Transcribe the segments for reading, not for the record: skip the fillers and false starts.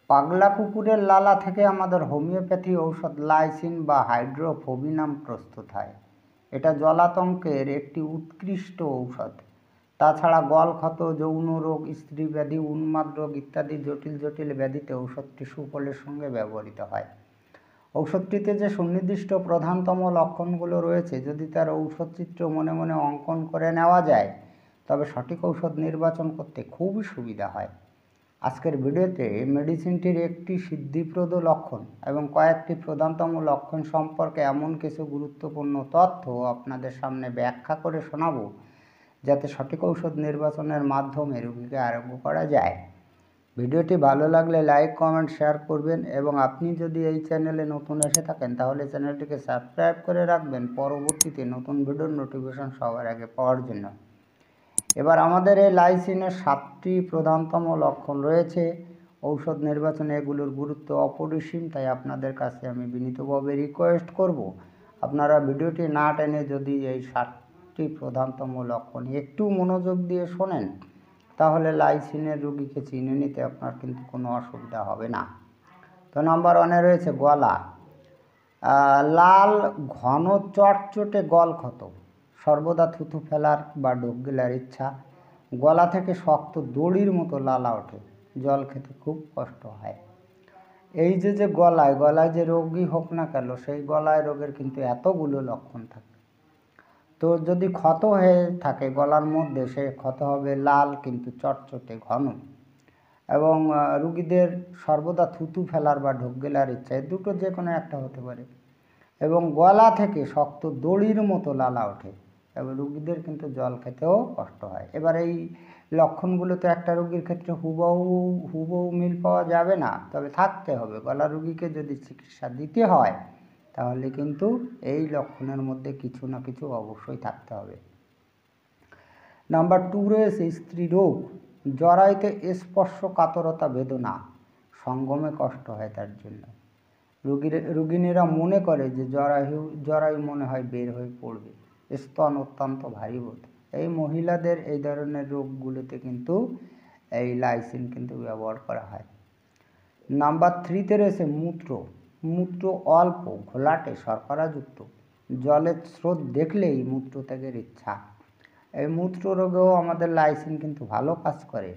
পাগলা কুকুরের লালা থেকে আমাদের হোমিওপ্যাথি ঔষধ লাইসিন বা হাইড্রোফোবিনাম প্রস্তুত হয়। এটা জলাতঙ্কের একটি উৎকৃষ্ট ঔষধ। তাছাড়া গলক্ষত, যৌন রোগ, স্ত্রী ব্যাধি, উন্মাদ রোগ ইত্যাদি জটিল জটিল ব্যাধিতে ঔষধটি সুফলের সঙ্গে ব্যবহৃত হয়। ঔষধটিতে যে সুনির্দিষ্ট প্রধানতম লক্ষণগুলো রয়েছে, যদি তার ঔষধচিত্র মনে মনে অঙ্কন করে নেওয়া যায়, তবে সঠিক ঔষধ নির্বাচন করতে খুবই সুবিধা হয়। আজকের ভিডিওতে মেডিসিনটির একটি সিদ্ধিপ্রদ লক্ষণ এবং কয়েকটি প্রধানতম লক্ষণ সম্পর্কে এমন কিছু গুরুত্বপূর্ণ তথ্য আপনাদের সামনে ব্যাখ্যা করে শোনাবো, যাতে সঠিক ঔষধ নির্বাচনের মাধ্যমে রোগীকে আরোগ্য করা যায়। ভিডিওটি ভালো লাগলে লাইক, কমেন্ট, শেয়ার করবেন এবং আপনি যদি এই চ্যানেলে নতুন এসে থাকেন তাহলে চ্যানেলটিকে সাবস্ক্রাইব করে রাখবেন পরবর্তীতে নতুন ভিডিওর নোটিফিকেশন সবার আগে পাওয়ার জন্য। এবার আমাদের এই লাইসিনের 7টি প্রধানতম লক্ষণ রয়েছে। ঔষধ নির্বাচনে এগুলোর গুরুত্ব অপরিসীম, তাই আপনাদের কাছে আমি বিনীতভাবে রিকোয়েস্ট করব, আপনারা ভিডিওটি না টেনে যদি এই 7টি প্রধানতম লক্ষণ একটু মনোযোগ দিয়ে শোনেন, তাহলে লাইসিনের রোগীকে চিনে নিতে আপনার কিন্তু কোনো অসুবিধা হবে না। তো নাম্বার 1-এ রয়েছে গলা। লাল ঘন চটচটে গলক্ষত, সর্বদা থুতু ফেলার বা ঢোক গিলার ইচ্ছা, গলা থেকে শক্ত দড়ির মতো লালা ওঠে, জল খেতে খুব কষ্ট হয়। এই যে গলায় যে রোগী হোক না কেন, সেই গলায় রোগের কিন্তু এতগুলো লক্ষণ থাকে। তো যদি ক্ষত হয়ে থাকে গলার মধ্যে, সে ক্ষত হবে লাল কিন্তু চটচটে ঘন, এবং রুগীদের সর্বদা থুতু ফেলার বা ঢোক গেলার ইচ্ছা, এই দুটো যে কোনো একটা হতে পারে, এবং গলা থেকে শক্ত দড়ির মতো লালা ওঠে, এবং রুগীদের কিন্তু জল খেতেও কষ্ট হয়। এবার এই লক্ষণগুলো তো একটা রোগীর ক্ষেত্রে হুবহু মিল পাওয়া যাবে না, তবে থাকতে হবে। গলা রুগীকে যদি চিকিৎসা দিতে হয় তাহলে কিন্তু এই লক্ষণের মধ্যে কিছু না কিছু অবশ্যই থাকতে হবে। নাম্বার 2 রয়েছে স্ত্রী রোগ। জরায়ুতে স্পর্শ কাতরতা বেদনা, সঙ্গমে কষ্ট হয় তার জন্য। রোগিনীরা মনে করে যে জরায়ু মনে হয় বের হয়ে পড়বে, স্তন অত্যন্ত ভারী বোধ। এই মহিলাদের এই ধরনের রোগগুলোতে কিন্তু এই লাইসিন কিন্তু ব্যবহার করা হয়। নাম্বার 3-তে রয়েছে মূত্র অল্প, ঘোলাটে, শর্করাযুক্ত, জলের স্রোত দেখলেই মূত্র ত্যাগের ইচ্ছা। এই মূত্র রোগেও আমাদের লাইসিন কিন্তু ভালো কাজ করে,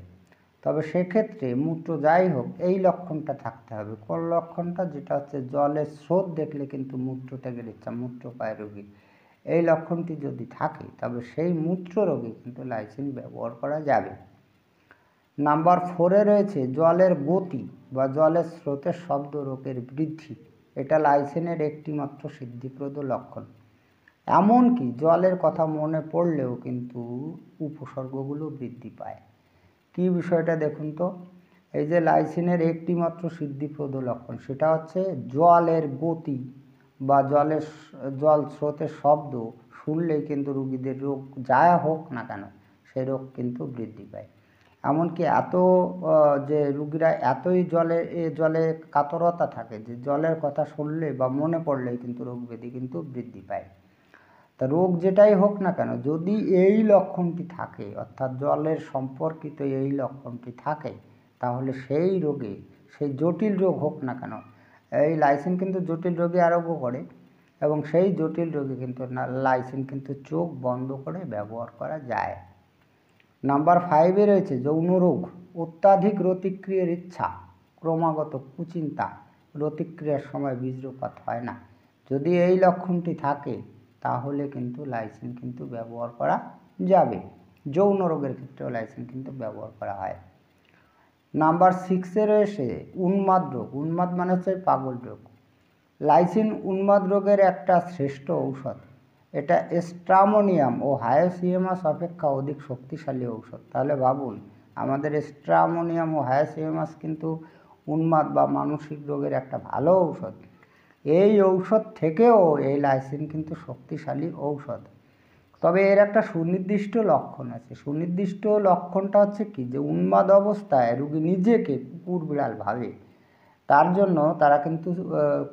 তবে সেক্ষেত্রে মূত্র যাই হোক এই লক্ষণটা থাকতে হবে। কোন লক্ষণটা? যেটা হচ্ছে জলের স্রোত দেখলে কিন্তু মূত্র ত্যাগের ইচ্ছা, মূত্র পায় রোগী, এই লক্ষণটি যদি থাকে তবে সেই মূত্র রোগে কিন্তু লাইসিন ব্যবহার করা যাবে। নাম্বার 4-এ রয়েছে জলের গতি বা জলের স্রোতের শব্দ রোগের বৃদ্ধি। এটা লাইসিনের একটি মাত্র সিদ্ধিপ্রদ লক্ষণ। এমনকি জলের কথা মনে পড়লেও কিন্তু উপসর্গগুলো বৃদ্ধি পায়। কি বিষয়টা দেখুন তো, এই যে লাইসিনের একটি মাত্র সিদ্ধিপ্রদ লক্ষণ, সেটা হচ্ছে জলের গতি বা জল স্রোতের শব্দ শুনলেই কিন্তু রুগীদের রোগ যা হোক না কেন সেই রোগ কিন্তু বৃদ্ধি পায়। এমনকি যে রুগীরা এতই জলে কাতরতা থাকে যে জলের কথা শুনলে বা মনে পড়লেই কিন্তু রোগ ব্যাধি কিন্তু বৃদ্ধি পায়। তা রোগ যেটাই হোক না কেন, যদি এই লক্ষণটি থাকে, অর্থাৎ জলের সম্পর্কিত এই লক্ষণটি থাকে, তাহলে সেই রোগে, সেই জটিল রোগ হোক না কেন, এই লাইসিন কিন্তু জটিল রোগে আরোগ্য করে, এবং সেই জটিল রোগে কিন্তু লাইসিন কিন্তু চোখ বন্ধ করে ব্যবহার করা যায়। নাম্বার 5-এ রয়েছে যৌন রোগ। অত্যাধিক রতিক্রিয়ার ইচ্ছা, ক্রমাগত কুচিন্তা, রতিক্রিয়ার সময় বীর্যপাত হয় না, যদি এই লক্ষণটি থাকে তাহলে কিন্তু লাইসিন কিন্তু ব্যবহার করা যাবে। যৌন রোগের ক্ষেত্রেও লাইসিন কিন্তু ব্যবহার করা হয়। নাম্বার 6-এ রয়েছে উন্মাদ রোগ। উন্মাদ মানে হচ্ছে পাগল রোগ। লাইসিন উন্মাদ রোগের একটা শ্রেষ্ঠ ঔষধ। এটা স্ট্রামোনিয়াম ও হায়াসিয়ামাস অপেক্ষা অধিক শক্তিশালী ঔষধ। তাহলে ভাবুন, আমাদের স্ট্রামোনিয়াম ও হায়াসিয়ামাস কিন্তু উন্মাদ বা মানসিক রোগের একটা ভালো ঔষধ। এই ঔষধ থেকেও এই লাইসিন কিন্তু শক্তিশালী ঔষধ, তবে এর একটা সুনির্দিষ্ট লক্ষণ আছে। সুনির্দিষ্ট লক্ষণটা হচ্ছে কি, যে উন্মাদ অবস্থায় রোগী নিজেকে কুকুর বিড়াল ভাবে, তার জন্য তারা কিন্তু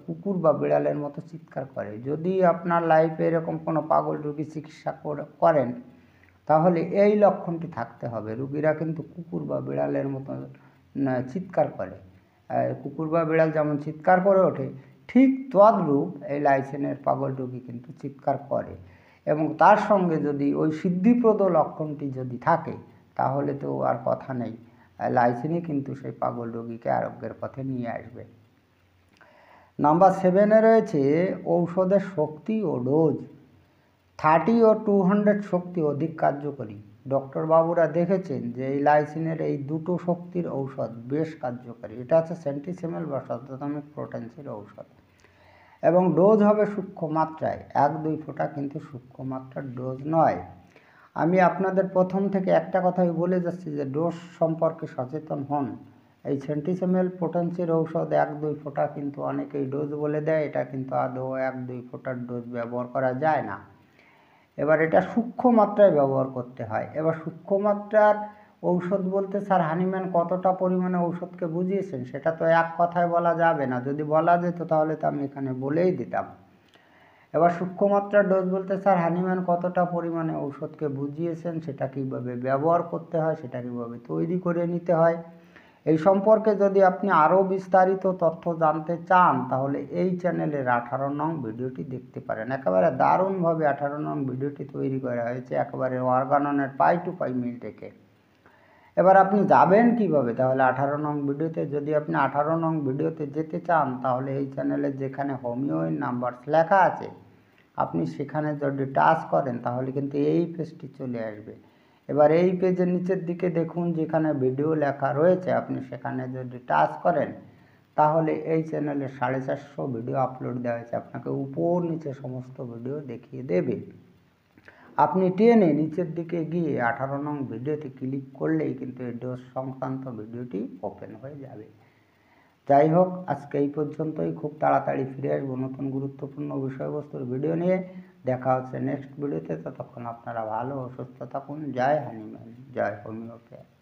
কুকুর বা বিড়ালের মতো চিৎকার করে। যদি আপনার লাইফে এরকম কোনো পাগল রোগী চিকিৎসা করেন, তাহলে এই লক্ষণটি থাকতে হবে, রোগীরা কিন্তু কুকুর বা বিড়ালের মতো চিৎকার করে। কুকুর বা বিড়াল যেমন চিৎকার করে ওঠে, ঠিক তদ্রূপ এই লাইসেনের পাগল রোগী কিন্তু চিৎকার করে। এবং তার সঙ্গে যদি ওই সিদ্ধিপ্রদ লক্ষণটি যদি থাকে তাহলে তো আর কথা নেই, লাইসেনই কিন্তু সেই পাগল রোগীকে আরোগ্যের পথে নিয়ে আসবে। নাম্বার 7-এ রয়েছে ঔষধের শক্তি ও ডোজ। 30 ও 200 শক্তি অধিক কার্যকরী। ডক্টর বাবুরা দেখেছেন যে এই লাইসিনের এই দুটো শক্তির ঔষধ বেশ কার্যকরী। এটা হচ্ছে সেন্টিসিমেল বা শততমিক পোটেন্সির ঔষধ, এবং ডোজ হবে সূক্ষ্ম মাত্রায়, 1-2 ফোঁটা কিন্তু সূক্ষ্ম মাত্রার ডোজ নয়। আমি আপনাদের প্রথম থেকে একটা কথাই বলে যাচ্ছি যে ডোজ সম্পর্কে সচেতন হন। এই সেন্টিসিমেল পোটেন্সির ঔষধ 1-2 ফোঁটা কিন্তু অনেকেই ডোজ বলে দেয়, এটা কিন্তু আদৌ 1-2 ফোঁটার ডোজ ব্যবহার করা যায় না। এবার এটা সূক্ষ্ম মাত্রায় ব্যবহার করতে হয়। এবার সূক্ষ্ম মাত্রার ঔষধ বলতে স্যার হানিম্যান কতটা পরিমাণে ঔষধকে বুঝিয়েছেন সেটা তো এক কথায় বলা যাবে না, যদি বলা যেত তাহলে তো আমি এখানে বলেই দিতাম। এবার সূক্ষ্ম মাত্রার ডোজ বলতে স্যার হানিম্যান কতটা পরিমাণে ঔষধকে বুঝিয়েছেন, সেটা কীভাবে ব্যবহার করতে হয়, সেটা কীভাবে তৈরি করে নিতে হয়, এই সম্পর্কে যদি আপনি আরও বিস্তারিত তথ্য জানতে চান তাহলে এই চ্যানেলের 18 নং ভিডিওটি দেখতে পারেন। একেবারে দারুণভাবে 18 নং ভিডিওটি তৈরি করা হয়েছে, একেবারে অর্গাননের পাই টু পাই মিল থেকে। এবার আপনি যাবেন কিভাবে? তাহলে 18 নং ভিডিওতে, যদি আপনি 18 নং ভিডিওতে যেতে চান তাহলে এই চ্যানেলে যেখানে হোমিও নাম্বার লেখা আছে আপনি সেখানে যদি টাচ করেন তাহলে কিন্তু এই পেজটি চলে আসবে। এবার এই পেজের নিচের দিকে দেখুন যেখানে ভিডিও লেখা রয়েছে, আপনি সেখানে যদি টাচ করেন তাহলে এই চ্যানেলে 450 ভিডিও আপলোড দেওয়া হয়েছে, আপনাকে উপর নিচে সমস্ত ভিডিও দেখিয়ে দেবে। আপনি টেনে নিচের দিকে গিয়ে 18 নং ভিডিওতে ক্লিক করলেই কিন্তু এই ডোজ সংক্রান্ত ভিডিওটি ওপেন হয়ে যাবে। যাই হোক, আজকে এই পর্যন্তই। খুব তাড়াতাড়ি ফিরে আসবো নতুন গুরুত্বপূর্ণ বিষয়বস্তুর ভিডিও নিয়ে। দেখা হচ্ছে নেক্সট ভিডিওতে। ততক্ষণ আপনারা ভালো ও সুস্থ থাকুন। জয় হানিম্যান, জয় হোমিওপ্যাথি।